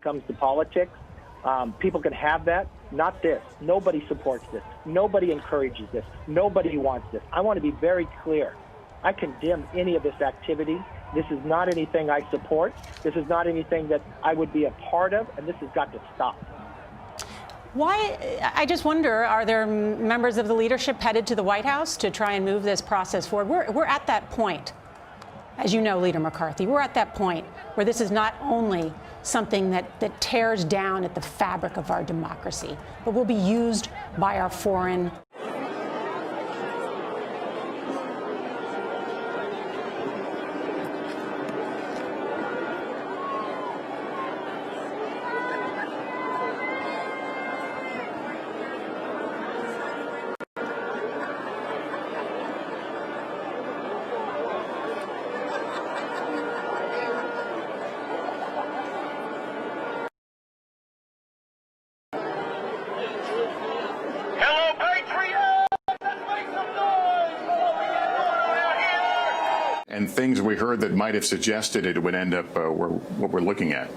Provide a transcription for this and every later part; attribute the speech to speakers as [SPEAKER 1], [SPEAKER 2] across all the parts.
[SPEAKER 1] comes to politics. People can have that, not this. Nobody supports this. Nobody encourages this. Nobody wants this. I want to be very clear. I condemn any of this activity. This is not anything I support. This is not anything that I would be a part of, and this has got to stop.
[SPEAKER 2] Why, I just wonder, are there members of the leadership headed to the White House to try and move this process forward? We're at that point, as you know, Leader McCarthy, we're at that point where this is not only something that tears down at the fabric of our democracy, but will be used by our foreign
[SPEAKER 3] and things we heard that might have suggested it would end up what we're looking at.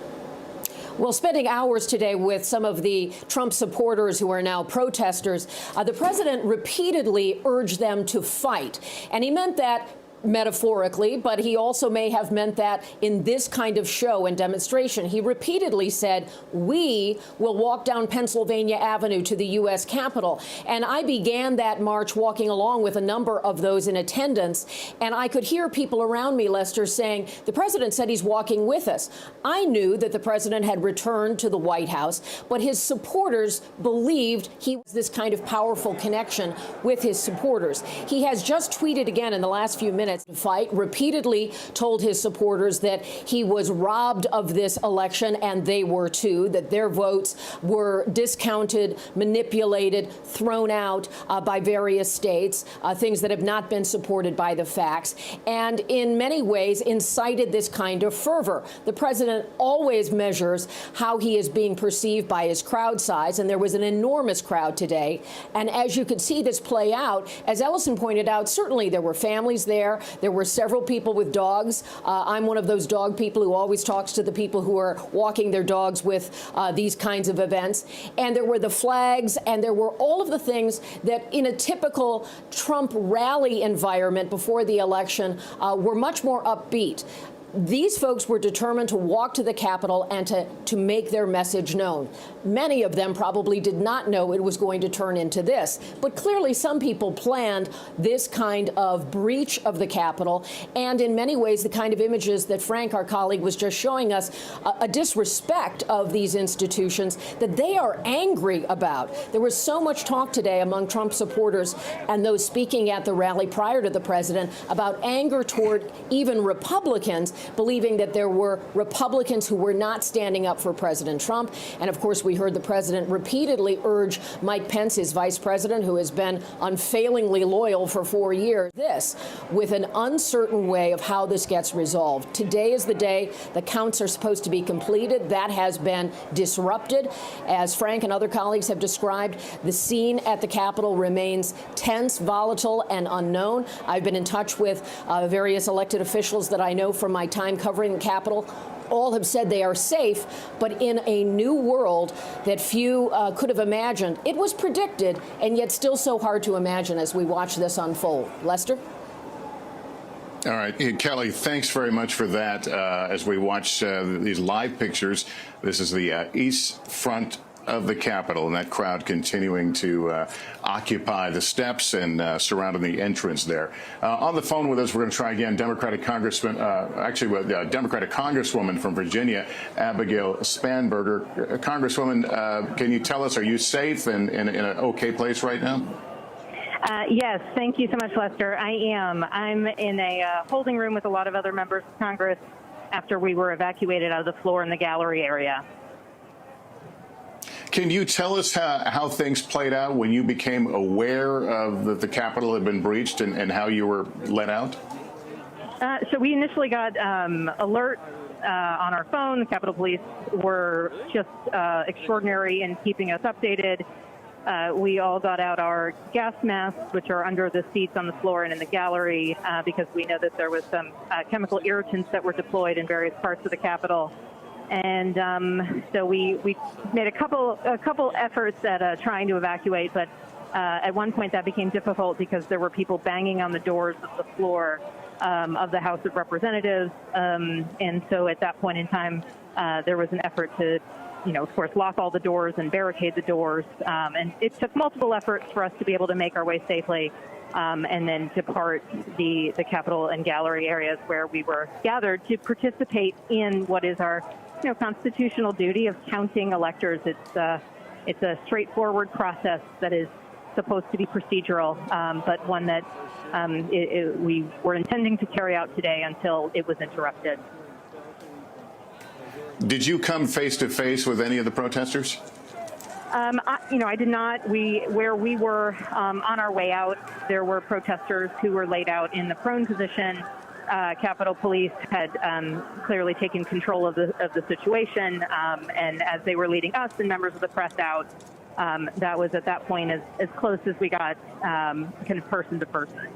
[SPEAKER 4] Well, spending hours today with some of the Trump supporters who are now protesters, the president repeatedly urged them to fight. And he meant that metaphorically, but he also may have meant that in this kind of show and demonstration. He repeatedly said, we will walk down Pennsylvania Avenue to the U.S. Capitol. And I began that march walking along with a number of those in attendance. And I could hear people around me, Lester, saying, the president said he's walking with us. I knew that the president had returned to the White House, but his supporters believed he was this kind of powerful connection with his supporters. He has just tweeted again in the last few minutes to fight, repeatedly told his supporters that he was robbed of this election, and they were too, that their votes were discounted, manipulated, thrown out by various states, things that have not been supported by the facts, and in many ways incited this kind of fervor. The president always measures how he is being perceived by his crowd size, and there was an enormous crowd today. And as you could see this play out, as Ellison pointed out, certainly there were families there. There were several people with dogs. I'm one of those dog people who always talks to the people who are walking their dogs with these kinds of events. And there were the flags, and there were all of the things that in a typical Trump rally environment before the election were much more upbeat. These folks were determined to walk to the Capitol and to make their message known. Many of them probably did not know it was going to turn into this. But clearly some people planned this kind of breach of the Capitol, and in many ways the kind of images that Frank, our colleague, was just showing us, a disrespect of these institutions that they are angry about. There was so much talk today among Trump supporters and those speaking at the rally prior to the president about anger toward even Republicans, believing that there were Republicans who were not standing up for President Trump. And of course, we heard the president repeatedly urge Mike Pence, his vice president, who has been unfailingly loyal for 4 years, this with an uncertain way of how this gets resolved. Today is the day the counts are supposed to be completed. That has been disrupted. As Frank and other colleagues have described, the scene at the Capitol remains tense, volatile, and unknown. I've been in touch with various elected officials that I know from my time covering the Capitol. All have said they are safe, but in a new world that few could have imagined. It was predicted, and yet still so hard to imagine as we watch this unfold. Lester?
[SPEAKER 3] All right, Kelly, thanks very much for that. As we watch these live pictures, this is the east front of the Capitol, and that crowd continuing to occupy the steps and surrounding the entrance there. On the phone with us, we're going to try again Democratic Congressman, Democratic Congresswoman from Virginia, Abigail Spanberger. Congresswoman, can you tell us, are you safe and in an okay place right now?
[SPEAKER 5] Yes, thank you so much, Lester. I am. I'm in a holding room with a lot of other members of Congress after we were evacuated out of the floor in the gallery area.
[SPEAKER 3] Can you tell us how things played out when you became aware of that the Capitol had been breached and how you were let out?
[SPEAKER 5] So we initially got alert on our phone. The Capitol Police were just extraordinary in keeping us updated. We all got out our gas masks, which are under the seats on the floor and in the gallery, because we know that there was some chemical irritants that were deployed in various parts of the Capitol. And so we made a couple efforts at trying to evacuate, but at one point that became difficult because there were people banging on the doors of the floor of the House of Representatives. And so at that point in time, there was an effort to, of course, lock all the doors and barricade the doors. And it took multiple efforts for us to be able to make our way safely and then depart the Capitol and gallery areas where we were gathered to participate in what is our constitutional duty of counting electors. It's a straightforward process that is supposed to be procedural, but one that we were intending to carry out today until it was interrupted.
[SPEAKER 3] Did you come face to face with any of the protesters?
[SPEAKER 5] I did not. Where we were on our way out, there were protesters who were laid out in the prone position. Capitol Police had clearly taken control of the situation, and as they were leading us and members of the press out, that was at that point as close as we got, kind of person to person.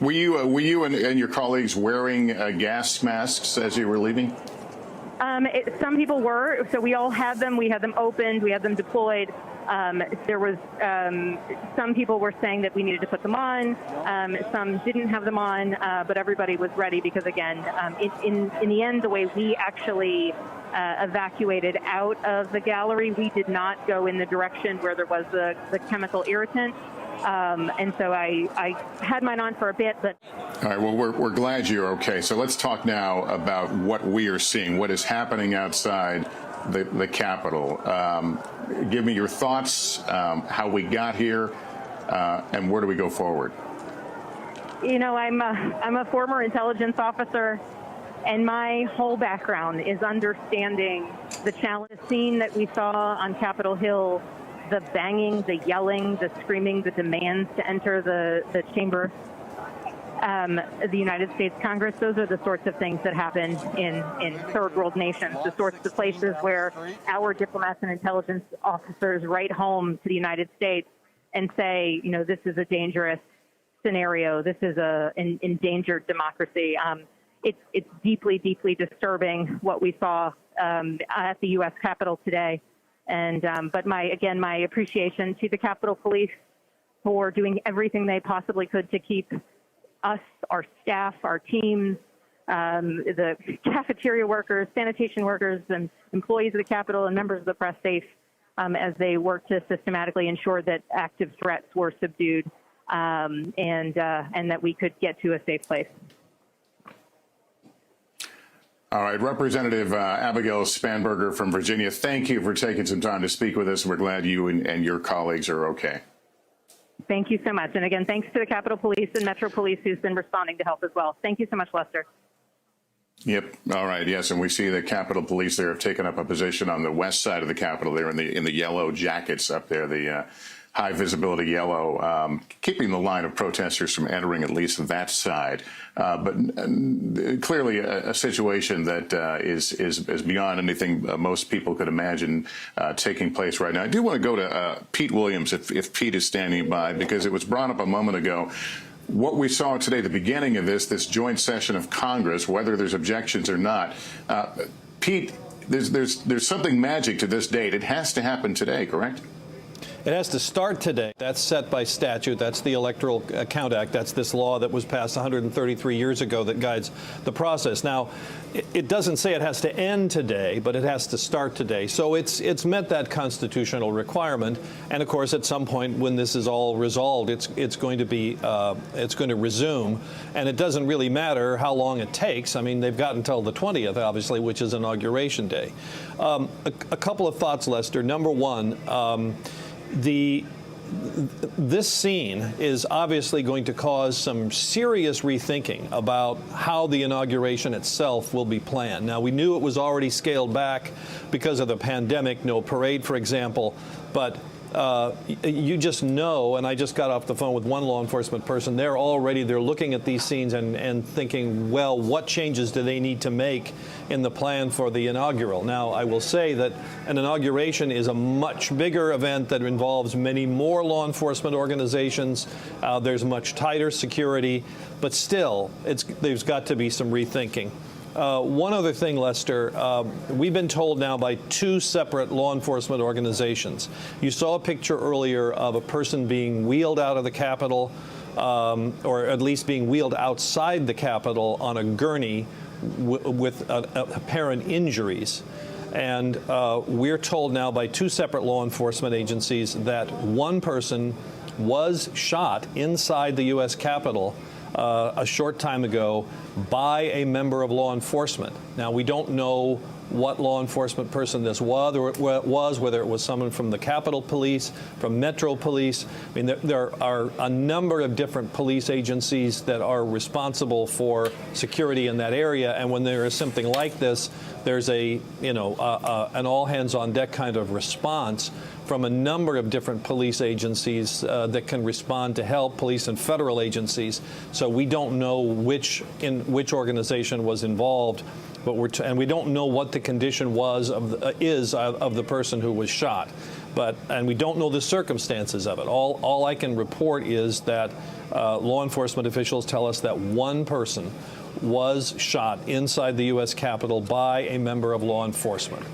[SPEAKER 3] Were you and your colleagues wearing gas masks as you were leaving?
[SPEAKER 5] Some people were. So we all had them. We had them opened. We had them deployed. There was some people were saying that we needed to put them on. Some didn't have them on, but everybody was ready because, again, in the end, the way we actually evacuated out of the gallery, we did not go in the direction where there was the chemical irritant. And so I had mine on for a bit, but.
[SPEAKER 3] All right. Well, we're glad you're okay. So let's talk now about what we are seeing, what is happening outside the Capitol. Give me your thoughts, how we got here, and where do we go forward?
[SPEAKER 5] I'm a former intelligence officer, and my whole background is understanding the challenge scene that we saw on Capitol Hill. The banging, the yelling, the screaming, the demands to enter the chamber, the United States Congress, those are the sorts of things that happen in third world nations, the sorts of places where our diplomats and intelligence officers write home to the United States and say, this is a dangerous scenario, this is an endangered democracy. It's deeply, deeply disturbing what we saw at the U.S. Capitol today. And but my appreciation to the Capitol Police for doing everything they possibly could to keep us, our staff, our teams, the cafeteria workers, sanitation workers, and employees of the Capitol and members of the press safe as they worked to systematically ensure that active threats were subdued and that we could get to a safe place.
[SPEAKER 3] All right, Representative Abigail Spanberger from Virginia, thank you for taking some time to speak with us. We're glad you and your colleagues are okay.
[SPEAKER 5] Thank you so much. And again, thanks to the Capitol Police and Metro Police who's been responding to help as well. Thank you so much, Lester.
[SPEAKER 3] Yep. All right. Yes. And we see the Capitol Police there have taken up a position on the west side of the Capitol there in the yellow jackets up there, the high visibility yellow, keeping the line of protesters from entering at least that side. But clearly a situation that is beyond anything most people could imagine taking place right now. I do want to go to Pete Williams, if Pete is standing by, because it was brought up a moment ago. What we saw today, the beginning of this joint session of Congress, whether there's objections or not, Pete, there's something magic to this date. It has to happen today, correct?
[SPEAKER 6] It has to start today. That's set by statute. That's the Electoral COUT Act. That's this law that was passed 133 years ago that guides the process. Now, it doesn't say it has to end today, but it has to start today. So it's met that constitutional requirement. And of course, at some point when this is all resolved, it's going to resume. And it doesn't really matter how long it takes. I mean, they've got until the 20th, obviously, which is Inauguration Day. A couple of thoughts, Lester. Number one. This scene is obviously going to cause some serious rethinking about how the inauguration itself will be planned. Now, we knew it was already scaled back because of the pandemic, no parade, for example, but you just know, and I just got off the phone with one law enforcement person, they're looking at these scenes and thinking, well, what changes do they need to make in the plan for the inaugural? Now, I will say that an inauguration is a much bigger event that involves many more law enforcement organizations. There's much tighter security, but still, there's got to be some rethinking. One other thing, Lester, we've been told now by two separate law enforcement organizations. You saw a picture earlier of a person being wheeled out of the Capitol, or at least being wheeled outside the Capitol on a gurney with apparent injuries. And we're told now by two separate law enforcement agencies that one person was shot inside the U.S. Capitol a short time ago by a member of law enforcement. Now, we don't know what law enforcement person this was, or whether it was someone from the Capitol Police, from Metro Police. I mean, there are a number of different police agencies that are responsible for security in that area, and when there is something like this, there's an all hands on deck kind of response from a number of different police agencies that can respond to help, police and federal agencies. So we don't know which organization was involved, but and we don't know what the condition was of the person who was shot, and we don't know the circumstances of it. All I can report is that law enforcement officials tell us that one person was shot inside the U.S. Capitol by a member of law enforcement.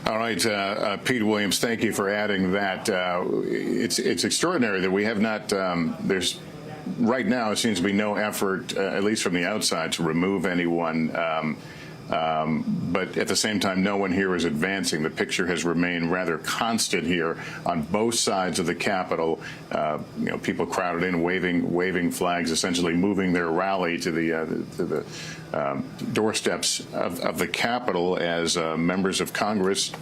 [SPEAKER 3] All right, Pete Williams, thank you for adding that. It's extraordinary that we have not, there's right now, it seems to be no effort, at least from the outside, to remove anyone. But at the same time, no one here is advancing. The picture has remained rather constant here on both sides of the Capitol. People crowded in, waving flags, essentially moving their rally to the doorsteps of the Capitol as members of Congress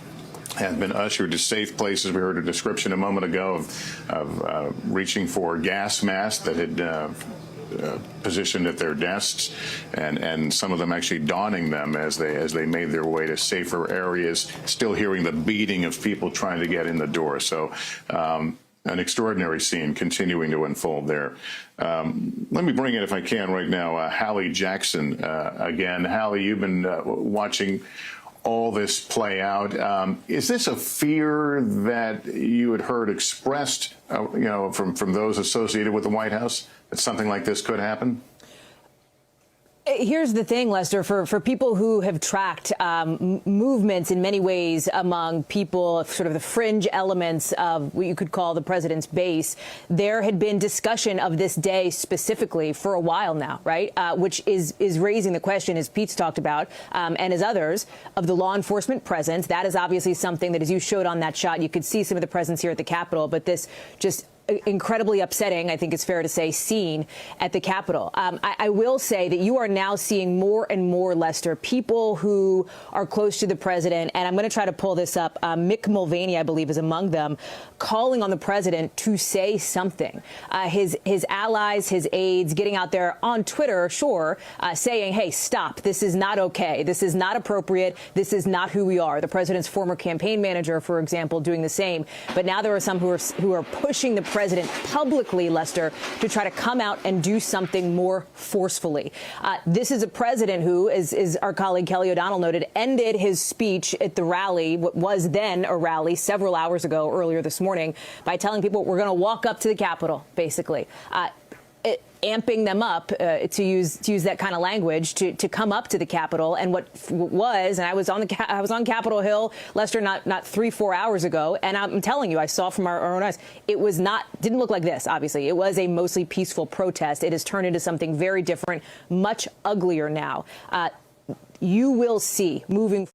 [SPEAKER 3] have been ushered to safe places. We heard a description a moment ago of reaching for gas masks that had positioned at their desks, and some of them actually donning them as they made their way to safer areas, still hearing the beating of people trying to get in the door. So an extraordinary scene continuing to unfold there. Let me bring in, if I can right now, Hallie Jackson again. Hallie, you've been watching all this play out. Is this a fear that you had heard expressed, from those associated with the White House, that something like this could happen?
[SPEAKER 7] Here's the thing, Lester, for people who have tracked movements in many ways among people, sort of the fringe elements of what you could call the president's base, there had been discussion of this day specifically for a while now, right? Which is raising the question, as Pete's talked about, and as others, of the law enforcement presence. That is obviously something that, as you showed on that shot, you could see some of the presence here at the Capitol, but this just incredibly upsetting, I think it's fair to say, scene at the Capitol. I will say that you are now seeing more and more, Lester, people who are close to the president, and I'm going to try to pull this up. Mick Mulvaney, I believe, is among them, calling on the president to say something. His allies, his aides, getting out there on Twitter, sure, saying, hey, stop. This is not okay. This is not appropriate. This is not who we are. The president's former campaign manager, for example, doing the same. But now there are some who are pushing the president publicly, Lester, to try to come out and do something more forcefully. This is a president who, as our colleague Kelly O'Donnell noted, ended his speech at the rally, what was then a rally several hours ago, earlier this morning, by telling people we're going to walk up to the Capitol, basically. Amping them up, to use that kind of language, to come up to the Capitol. And what was, and I was on Capitol Hill, Lester, not 3-4 hours ago, and I'm telling you, I saw from our own eyes, it was didn't look like this. Obviously, it was a mostly peaceful protest. It has turned into something very different, much uglier now. You will see moving